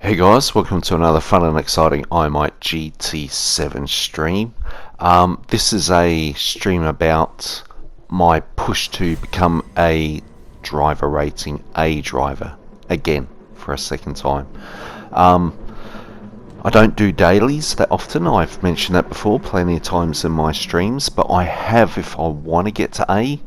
Hey guys, welcome to another fun and exciting I Might GT7 stream. This is a stream about my push to become a driver rating A driver, again, for a second time. I don't do dailies that often, I've mentioned that before plenty of times in my streams, but I have, if I want to get to A,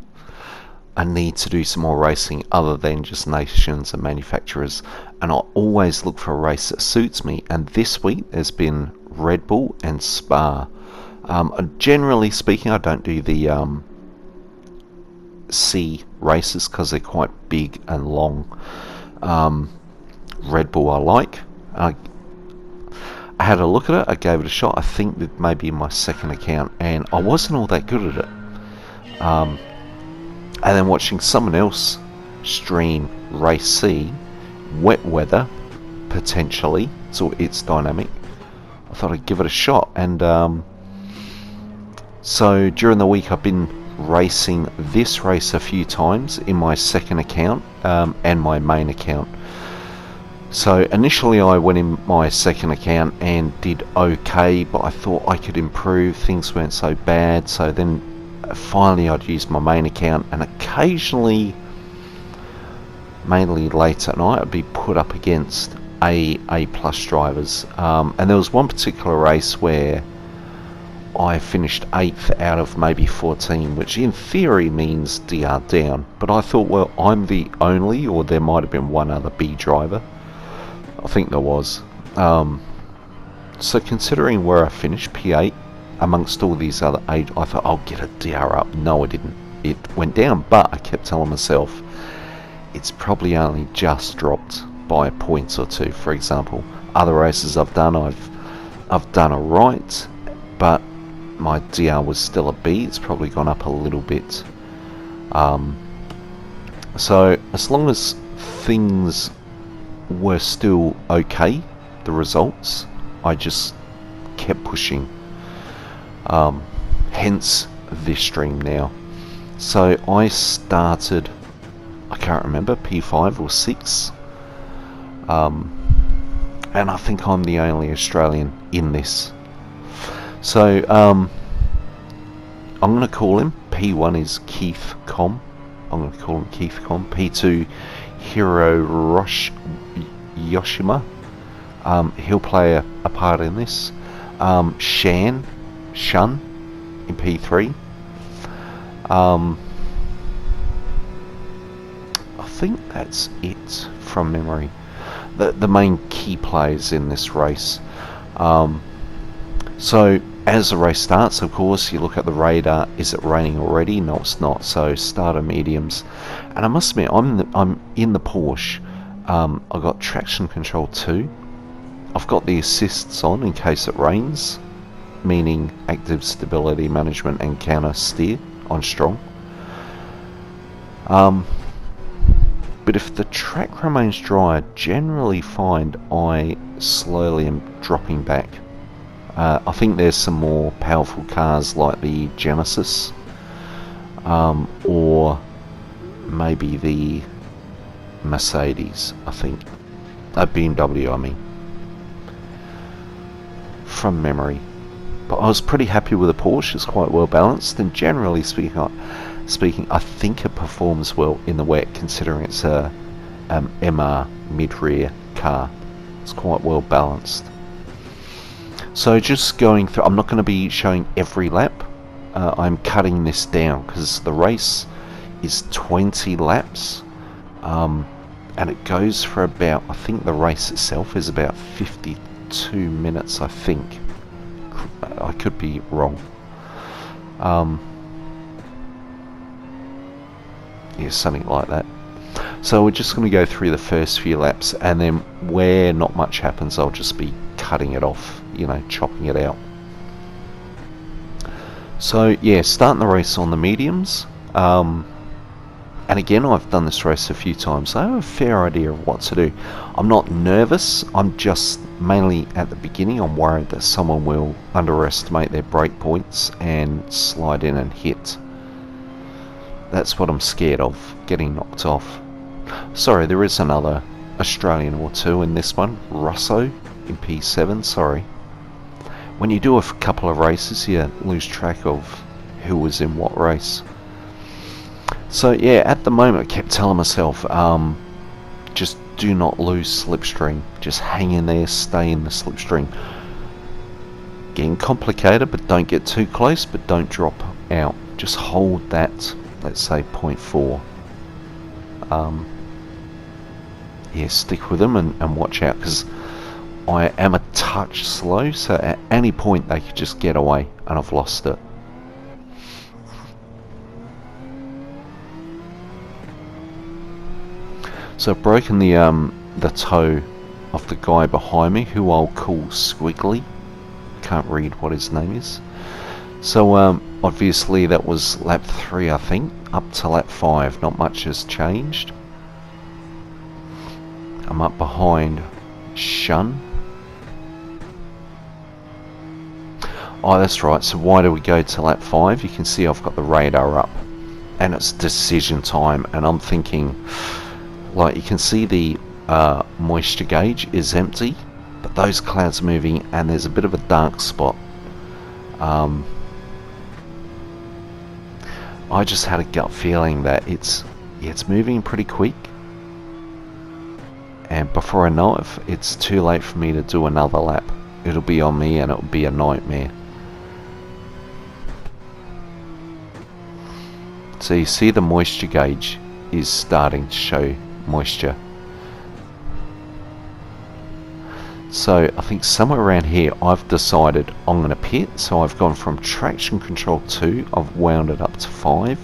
I need to do some more racing other than just nations and manufacturers, and I always look for a race that suits me, and this week there's been Red Bull and Spa. Generally speaking, I don't do the C races because they're quite big and long. Red Bull I like. I had a look at it, I gave it a shot. I think that maybe my second account, and I wasn't all that good at it. And then watching someone else stream Race C, wet weather, potentially, so it's dynamic, I thought I'd give it a shot. And so during the week I've been racing this race a few times in my second account and my main account. So initially I went in my second account and did okay, but I thought I could improve, things weren't so bad, so then finally I'd use my main account, and occasionally, mainly late at night, I'd be put up against A plus drivers, and there was one particular race where I finished 8th out of maybe 14, which in theory means DR down, but I thought, well, I'm the only, or there might have been one other B driver, I think there was, so considering where I finished, P8, amongst all these other A, I thought I'll get a DR up. No, I didn't. It went down, but I kept telling myself it's probably only just dropped by a point or two. For example, other races I've done, I've done alright, but my DR was still a B. It's probably gone up a little bit. So as long as things were still okay, the results, I just kept pushing. Hence this stream now. So I started, I can't remember, P5 or 6, and I think I'm the only Australian in this. So I'm going to call him, P1 is Keith Com, I'm going to call him Keith Com. P2 Hiro Yoshima, he'll play a part in this. Shun in P3. I think that's it from memory. The main key players in this race. So as the race starts, of course, you look at the radar. Is it raining already? No, it's not. So starter mediums. And I must admit, I'm in the Porsche. I've got traction control 2. I've got the assists on in case it rains, meaning active stability management and counter steer on strong. But if the track remains dry, I generally find I slowly am dropping back. I think there's some more powerful cars like the Genesis, or maybe the Mercedes, I think. BMW, I mean. From memory. But I was pretty happy with the Porsche. It's quite well balanced, and generally speaking, I think it performs well in the wet, considering it's a MR mid-rear car. It's quite well balanced. So just going through, I'm not going to be showing every lap. I'm cutting this down because the race is 20 laps, and it goes for about, I think the race itself is about 52 minutes, I think. I could be wrong. Yeah, something like that. So we're just going to go through the first few laps, and then where not much happens, I'll just be cutting it off, you know, chopping it out. So yeah, starting the race on the mediums. And again, I've done this race a few times, so I have a fair idea of what to do. I'm not nervous, I'm just mainly at the beginning, I'm worried that someone will underestimate their brake points and slide in and hit. That's what I'm scared of, getting knocked off. Sorry, there is another Australian or two in this one. Russo in P7, sorry. When you do a couple of races, you lose track of who was in what race. So yeah, at the moment I kept telling myself, just do not lose slipstream. Just hang in there, stay in the slipstream. Getting complicated, but don't get too close, but don't drop out. Just hold that, let's say 0.4. Yeah, stick with them and watch out, because I am a touch slow, so at any point they could just get away and I've lost it. So I've broken the toe of the guy behind me, who I'll call Squiggly. Can't read what his name is. So obviously that was lap 3, I think, up to lap 5. Not much has changed. I'm up behind Shun. Oh, that's right. So why do we go to lap 5? You can see I've got the radar up and it's decision time, and I'm thinking, like, you can see the moisture gauge is empty, but those clouds are moving and there's a bit of a dark spot. I just had a gut feeling that it's moving pretty quick, and before I know it, it's too late for me to do another lap. It'll be on me and it'll be a nightmare. So you see the moisture gauge is starting to show moisture. So I think somewhere around here I've decided I'm going to pit. So I've gone from traction control 2, I've wound it up to 5.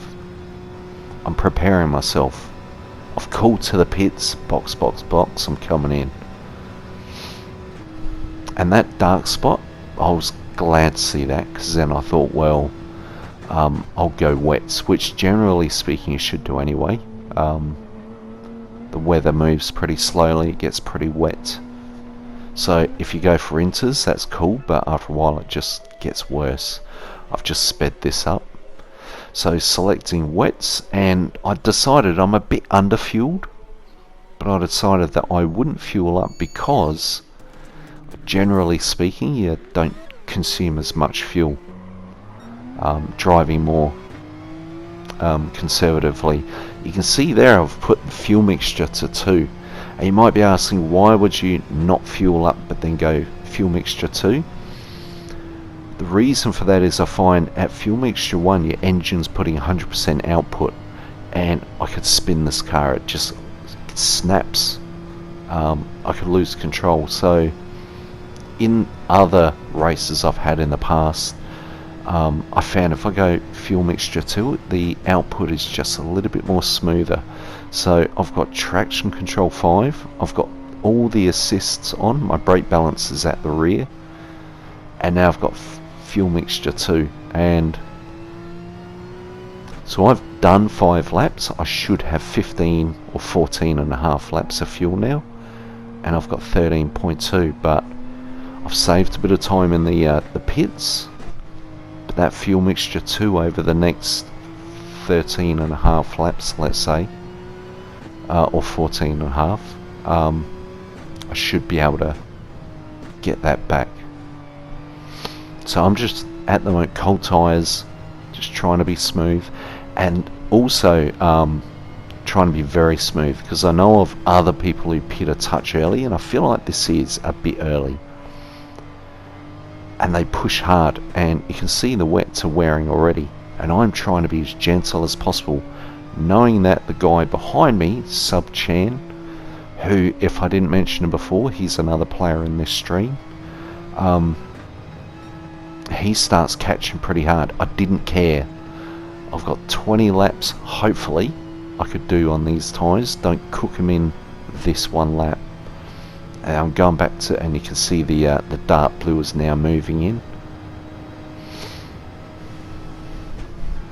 I'm preparing myself. I've called to the pits, box, box, box, I'm coming in. And that dark spot, I was glad to see that, because then I thought, well, I'll go wets, which generally speaking you should do anyway. The weather moves pretty slowly, it gets pretty wet. So if you go for inters, that's cool, but after a while it just gets worse. I've just sped this up. So selecting wets, and I decided I'm a bit under fueled, but I decided that I wouldn't fuel up because generally speaking you don't consume as much fuel driving more conservatively. You can see there I've put the fuel mixture to 2, and you might be asking, why would you not fuel up but then go fuel mixture 2? The reason for that is I find at fuel mixture 1 your engine's putting 100% output, and I could spin this car, it just snaps. I could lose control. So in other races I've had in the past, I found if I go fuel mixture 2, the output is just a little bit more smoother. So I've got traction control 5, I've got all the assists on, my brake balance is at the rear, and now I've got fuel mixture 2, and so I've done 5 laps. I should have 15 or 14 and a half laps of fuel now, and I've got 13.2, but I've saved a bit of time in the pits. But that fuel mixture 2 over the next 13 and a half laps, let's say, or 14 and a half, I should be able to get that back. So I'm just at the moment cold tyres, just trying to be smooth, and also trying to be very smooth, because I know of other people who pit a touch early, and I feel like this is a bit early, and they push hard, and you can see the wets are wearing already, and I'm trying to be as gentle as possible, knowing that the guy behind me, Sub Chan, who, if I didn't mention him before, he's another player in this stream, he starts catching pretty hard. I didn't care. I've got 20 laps, hopefully, I could do on these tyres. Don't cook them in this one lap. And I'm going back to, and you can see the dark blue is now moving in.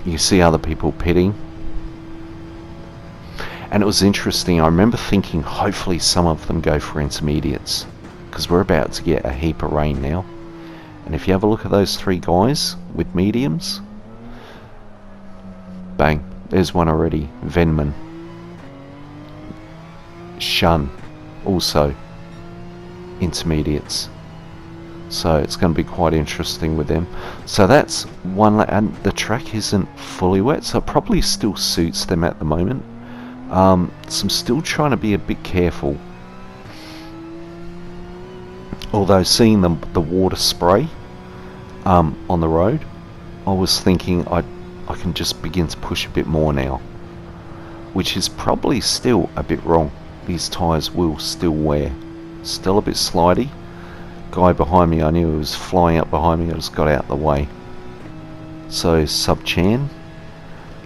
You see other people pitting. And it was interesting, I remember thinking hopefully some of them go for intermediates, because we're about to get a heap of rain now. And if you have a look at those 3 guys with mediums, bang, there's one already. Venman, Shun, also intermediates. So it's going to be quite interesting with them. So that's one, and the track isn't fully wet, so it probably still suits them at the moment. So I'm still trying to be a bit careful. Although seeing the water spray on the road, I was thinking I can just begin to push a bit more now, which is probably still a bit wrong. These tyres will still wear. Still a bit slidey. Guy behind me, I knew he was flying up behind me. I just got out of the way. So Sub-Chan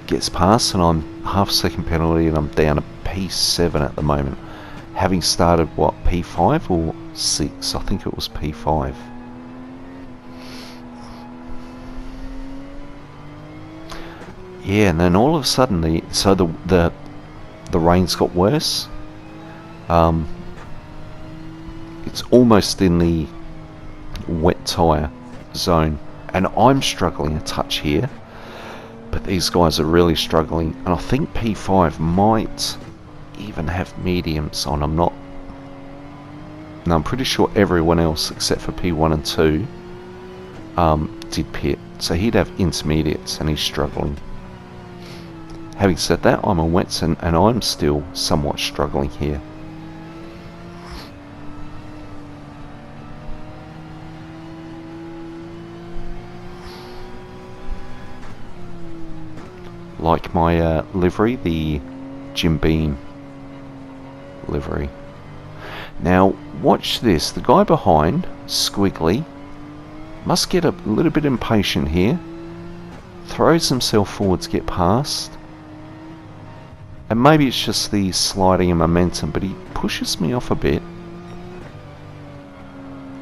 gets past, and I'm half-second penalty, and I'm down to P7 at the moment. Having started, what, P5 or 6? I think it was P5. Yeah, and then all of a sudden, the rain's got worse. It's almost in the wet tyre zone, and I'm struggling a touch here, but these guys are really struggling, and I think P5 might even have mediums on. I'm pretty sure everyone else except for P1 and 2 did pit, so he'd have intermediates, and he's struggling. Having said that, I'm on wets, and I'm still somewhat struggling here. Like my livery, the Jim Beam livery. Now, watch this. The guy behind, Squiggly, must get a little bit impatient here. Throws himself forward to get past. And maybe it's just the sliding and momentum, but he pushes me off a bit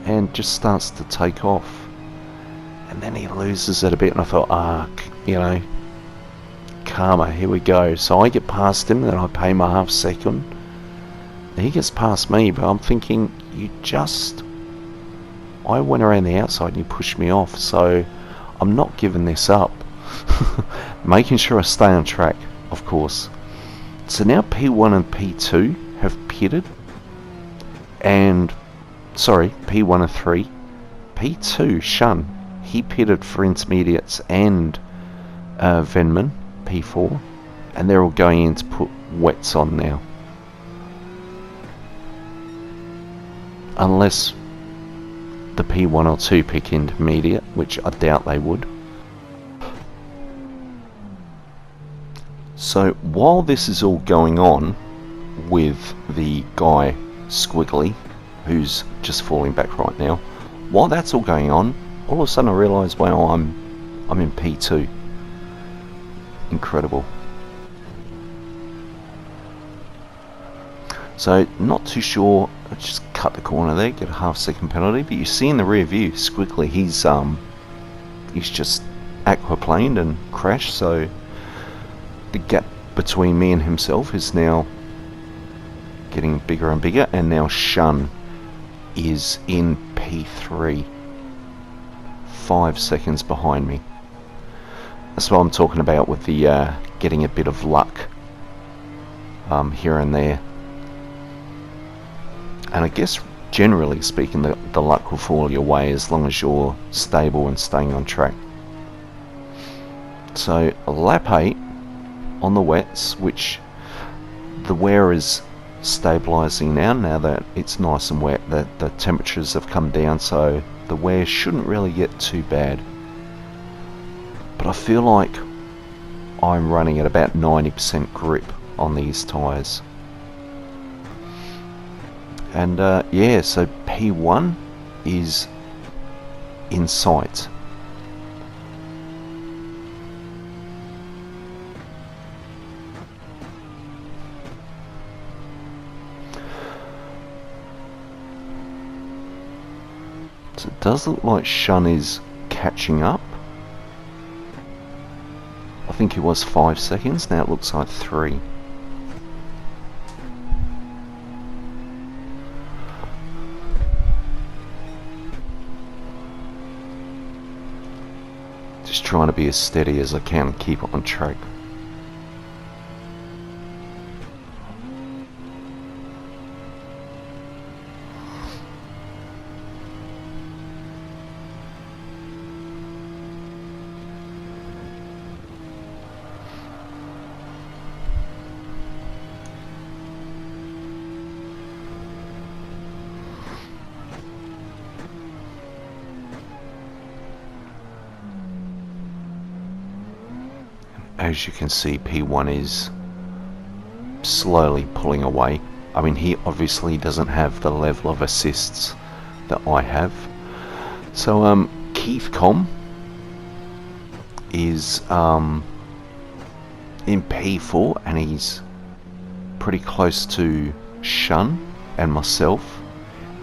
and just starts to take off. And then he loses it a bit, and I thought, you know, karma, here we go. So I get past him, and then I pay my half second. He gets past me, but I'm thinking, I went around the outside and you pushed me off, so I'm not giving this up. Making sure I stay on track, of course. So now P1 and P2 have pitted, and P1 and 3. P2, Shun, he pitted for intermediates and Venman, P4, and they're all going in to put wets on now. Unless the P1 or 2 pick intermediate, which I doubt they would. So while this is all going on with the guy Squiggly, who's just falling back right now, while that's all going on, all of a sudden I realise, wow, I'm in P2. Incredible. So not too sure. I just cut the corner there, get a half-second penalty. But you see in the rear view, Squiggly, he's just aquaplaned and crashed. So the gap between me and himself is now getting bigger and bigger, and now Shun is in P3, 5 seconds behind me. That's what I'm talking about with the getting a bit of luck here and there. And I guess generally speaking, the luck will fall your way as long as you're stable and staying on track. So lap 8 on the wets, which the wear is stabilising now that it's nice and wet. The temperatures have come down, so the wear shouldn't really get too bad. But I feel like I'm running at about 90% grip on these tyres. And yeah, so P1 is in sight. So it does look like Shun is catching up. I think it was 5 seconds, now it looks like 3. Just trying to be as steady as I can and keep it on track. as you can see, P1 is slowly pulling away. I mean, he obviously doesn't have the level of assists that I have. So Keith Com is in P4, and he's pretty close to Shun and myself,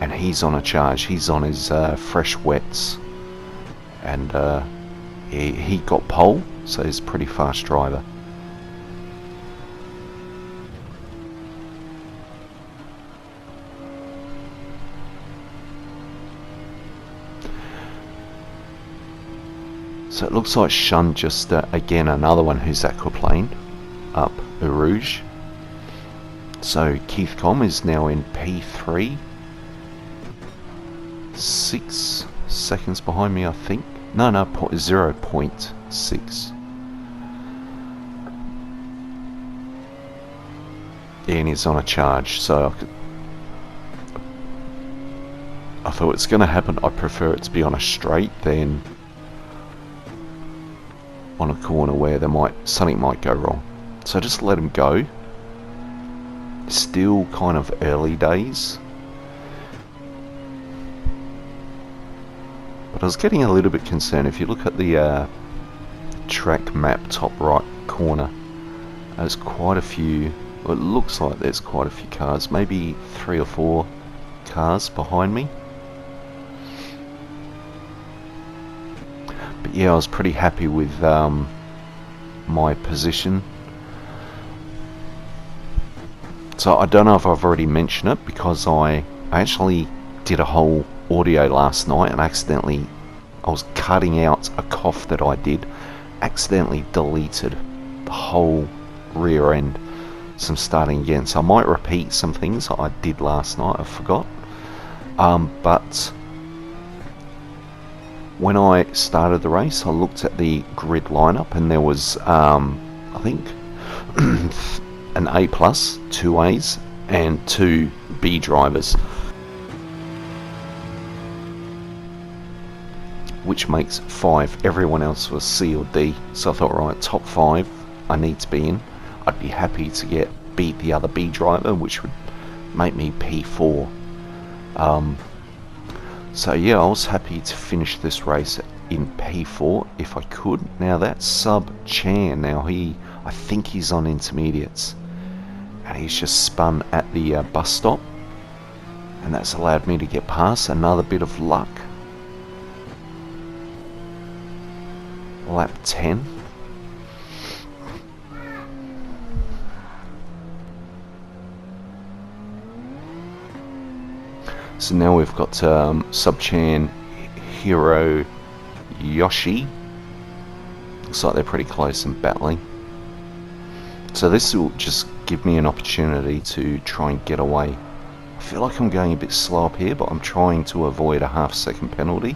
and he's on a charge. He's on his fresh wets, and he got pole, so he's a pretty fast driver. So it looks like Shun just, again, another one who's aquaplaned up Rouge. So Keith Com is now in P3. 6 seconds behind me, I think. No, 0.6. And he's on a charge, so I thought it's going to happen. I prefer it to be on a straight than on a corner where something might go wrong. So just let him go. Still kind of early days, but I was getting a little bit concerned. If you look at the track map top right corner, there's quite a few, well, it looks like there's quite a few cars, maybe 3 or 4 cars behind me. But yeah, I was pretty happy with my position. So I don't know if I've already mentioned it, because I actually did a whole audio last night, and I was cutting out a cough that I did, accidentally deleted the whole rear end. So I'm starting again. So I might repeat some things I did last night, I forgot. But when I started the race, I looked at the grid lineup, and there was, I think, an A+, 2 A's, and 2 B drivers, which makes 5. Everyone else was C or D. So I thought, right, top 5 I need to be in. I'd be happy to beat the other B driver, which would make me P4. So yeah, I was happy to finish this race in P4 if I could. Now that's Sub Chan. Now I think he's on intermediates, and he's just spun at the bus stop, and that's allowed me to get past. Another bit of luck. Lap 10. So now we've got Subchan, Hiro, Yoshi. Looks like they're pretty close and battling. So this will just give me an opportunity to try and get away. I feel like I'm going a bit slow up here, but I'm trying to avoid a half-second penalty.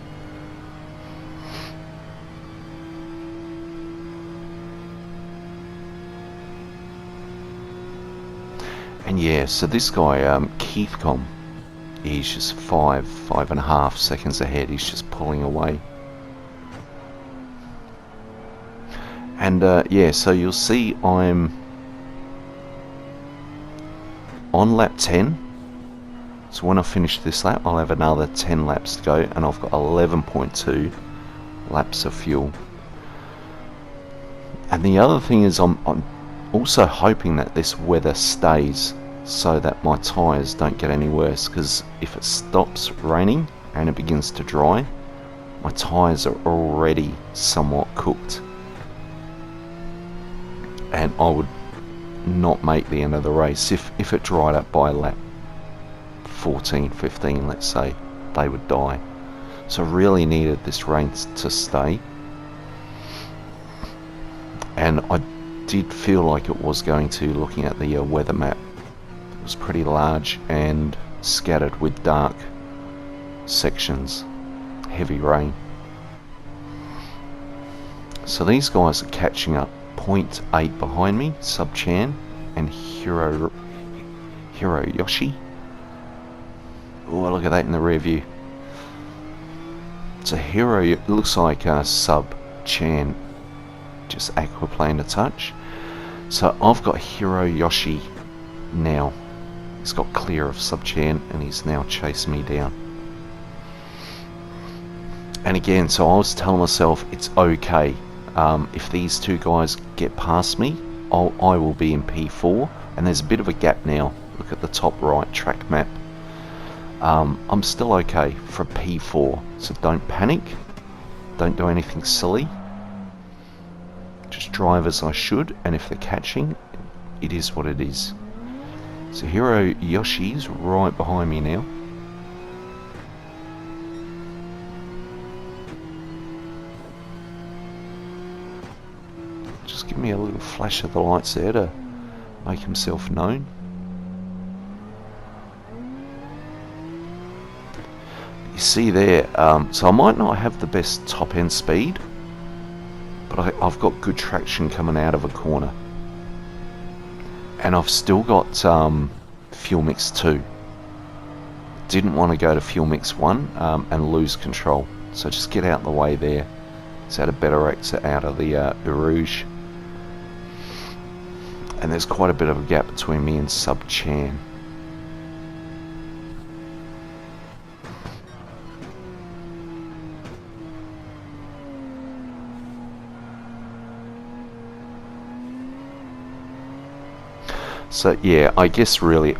And yeah, so this guy, Keith Com, he's just 5.5 seconds ahead. He's just pulling away. And yeah, so you'll see I'm on lap 10. So when I finish this lap, I'll have another 10 laps to go, and I've got 11.2 laps of fuel. And the other thing is I'm also hoping that this weather stays, so that my tyres don't get any worse, because if it stops raining and it begins to dry, my tyres are already somewhat cooked, and I would not make the end of the race. If it dried up by lap 14, 15, let's say, they would die. So I really needed this rain to stay, and I did feel like it was going to, looking at the weather map. It was pretty large and scattered with dark sections, heavy rain. So these guys are catching up, 0.8 behind me, Subchan and Hiro Yoshi. Oh, look at that in the rear view. So Hiro, it looks like Subchan just aquaplane a touch. So I've got Hiroyoshi now. He's got clear of Subchan and he's now chasing me down. And again, so I was telling myself it's okay. If these two guys get past me, I will be in P4. And there's a bit of a gap now. Look at the top right track map. I'm still okay for P4. So don't panic. Don't do anything silly. Just drive as I should. And if they're catching, it is what it is. So Hirayoshi's right behind me now. Just give me a little flash of the lights there to make himself known. You see there, so I might not have the best top end speed, but I've got good traction coming out of a corner. And I've still got fuel mix 2. Didn't want to go to fuel mix 1 and lose control. So just get out of the way there. It's at a better exit out of the Rouge. And there's quite a bit of a gap between me and Subchan. So yeah, I guess really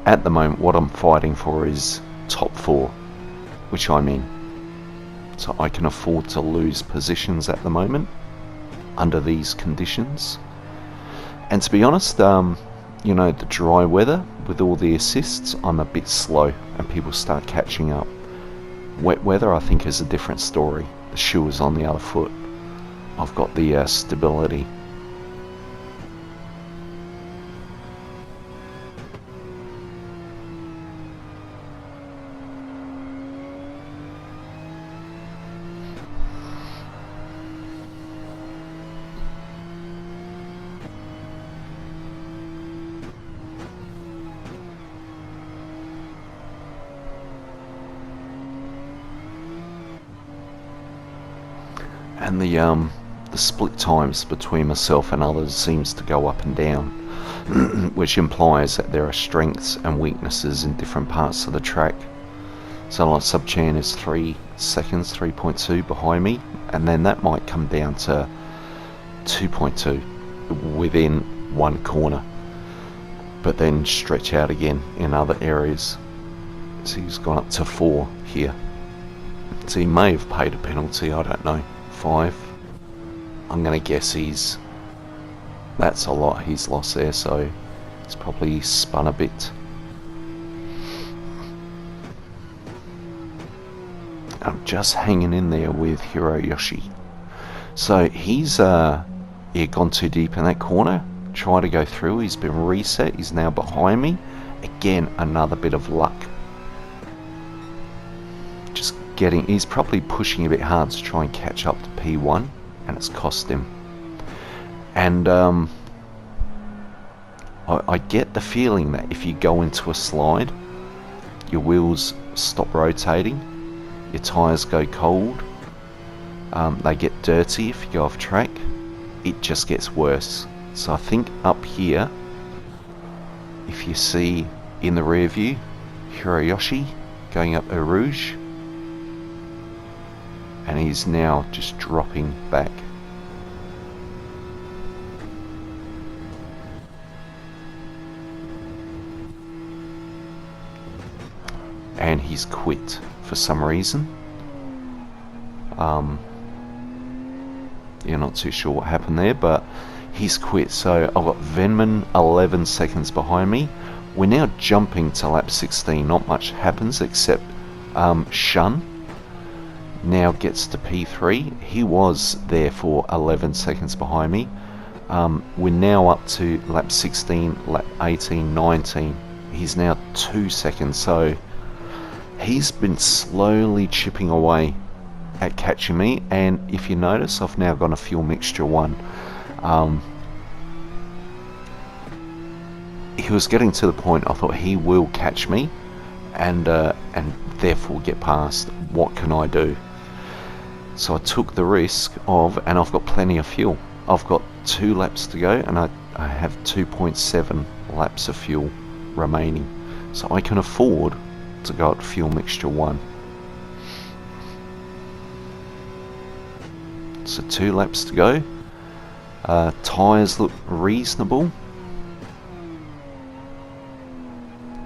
at the moment what I'm fighting for is top 4, which I'm in. So I can afford to lose positions at the moment under these conditions. And to be honest, you know, the dry weather with all the assists, I'm a bit slow and people start catching up. Wet weather I think is a different story. The shoe is on the other foot. I've got the stability. And the split times between myself and others seems to go up and down, which implies that there are strengths and weaknesses in different parts of the track. So like Subchan is 3 seconds, 3.2 behind me, and then that might come down to 2.2 within one corner, but then stretch out again in other areas. So he's gone up to 4 here. So he may have paid a penalty, I don't know. 5. I'm gonna guess that's a lot he's lost there, so he's probably spun a bit. I'm just hanging in there with Hiroyoshi. So he's gone too deep in that corner, tried to go through, he's been reset, he's now behind me. Again, another bit of luck. He's probably pushing a bit hard to try and catch up to P1, and it's cost him. And I get the feeling that if you go into a slide, your wheels stop rotating, your tyres go cold, they get dirty if you go off track, it just gets worse. So I think up here, if you see in the rear view, Hiroyoshi going up Eau Rouge, and he's now just dropping back. And he's quit for some reason. You're not too sure what happened there, but he's quit. So I've got Venman 11 seconds behind me. We're now jumping to lap 16. Not much happens except Shun now gets to P3. He was there for 11 seconds behind me. We're now up to lap 16, lap 18, 19. He's now 2 seconds, so he's been slowly chipping away at catching me. And if you notice, I've now gone a fuel mixture 1. He was getting to the point I thought he will catch me and therefore get past. What can I do? So I took the risk of, and I've got plenty of fuel. I've got 2 laps to go, and I have 2.7 laps of fuel remaining. So I can afford to go at fuel mixture 1. So 2 laps to go. Tyres look reasonable.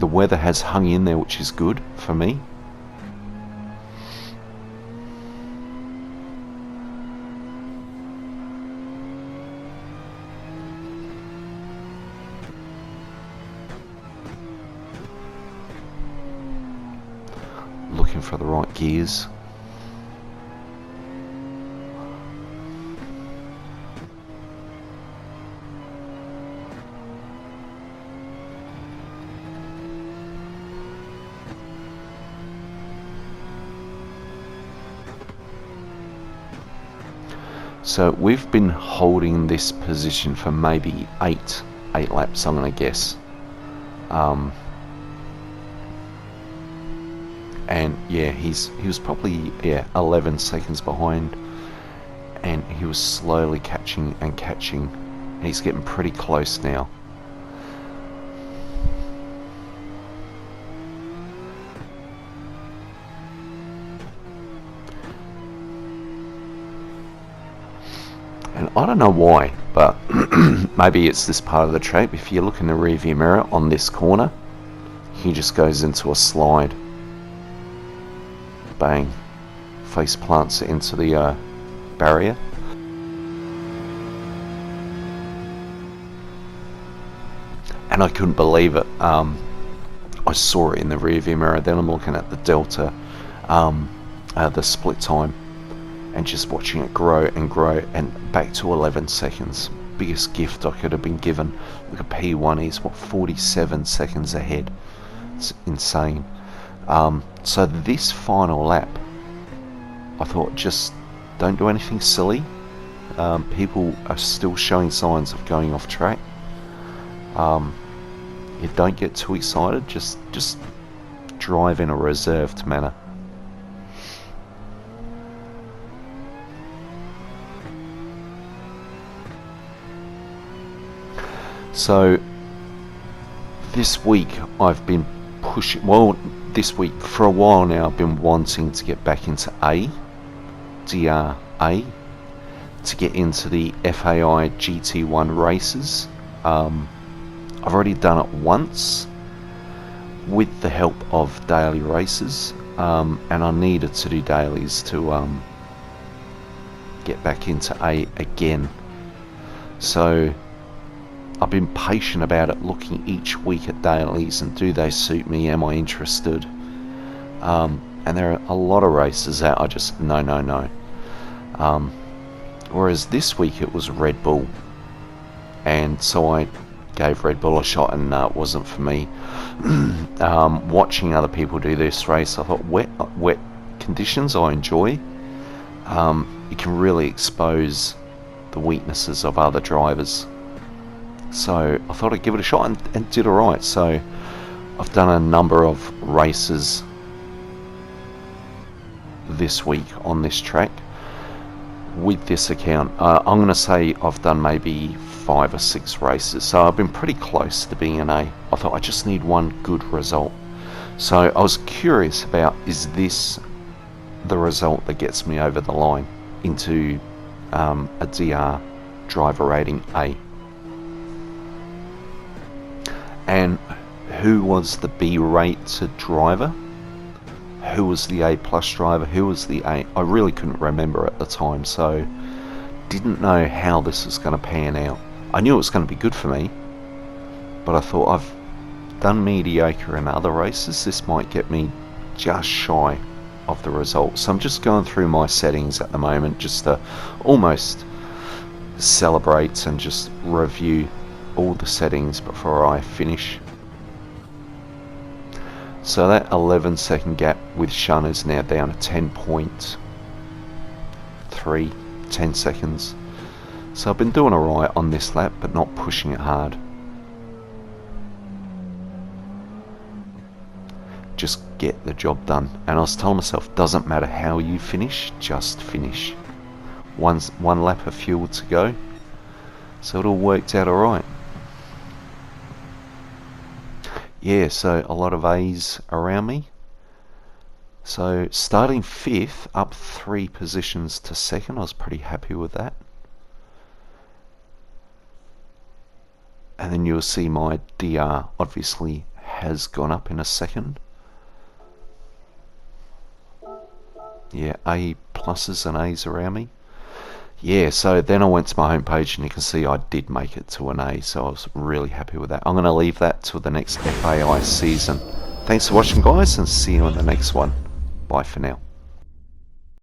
The weather has hung in there, which is good for me. Looking for the right gears. So we've been holding this position for maybe 8 laps, I'm going to guess. And yeah, he was probably 11 seconds behind, and he was slowly catching and catching. And he's getting pretty close now. And I don't know why, but maybe it's this part of the track. If you look in the rearview mirror on this corner, he just goes into a slide. Bang. Face plants into the barrier. And I couldn't believe it. I saw it in the rearview mirror. Then I'm looking at the delta, the split time, and just watching it grow and back to 11 seconds. Biggest gift I could have been given. Look at P1, he's 47 seconds ahead. It's insane. So this final lap, I thought, just don't do anything silly. People are still showing signs of going off track. You don't get too excited, just drive in a reserved manner. So this week I've been pushing, this week for a while now I've been wanting to get back into DRA, to get into the FAI GT1 races. I've already done it once with the help of daily races, and I needed to do dailies to get back into A again. So I've been patient about it, looking each week at dailies and do they suit me, am I interested? And there are a lot of races that I just no. Whereas this week it was Red Bull, and so I gave Red Bull a shot, and it wasn't for me. Watching other people do this race, I thought wet conditions I enjoy. You can really expose the weaknesses of other drivers. So I thought I'd give it a shot, and did alright. So I've done a number of races this week on this track with this account. I'm going to say I've done maybe 5 or 6 races, so I've been pretty close to being an A. I thought I just need one good result. So I was curious about, is this the result that gets me over the line into a DR driver rating A? And who was the B rated driver? Who was the A plus driver? Who was the A? I really couldn't remember at the time, so didn't know how this was going to pan out. I knew it was going to be good for me, but I thought, I've done mediocre in other races, this might get me just shy of the result. So I'm just going through my settings at the moment, just to almost celebrate and just review all the settings before I finish. So that 11-second gap with Shun is now down to 10.3, 10 seconds. So I've been doing alright on this lap, but not pushing it hard. Just get the job done. And I was telling myself, doesn't matter how you finish, just finish. One lap of fuel to go. So it all worked out alright. Yeah, so a lot of A's around me. So starting 5th, up 3 positions to 2nd. I was pretty happy with that. And then you'll see my DR obviously has gone up in a second. Yeah, A pluses and A's around me. Yeah, so then I went to my homepage and you can see I did make it to an A, so I was really happy with that. I'm going to leave that till the next FAI season. Thanks for watching, guys, and see you in the next one. Bye for now.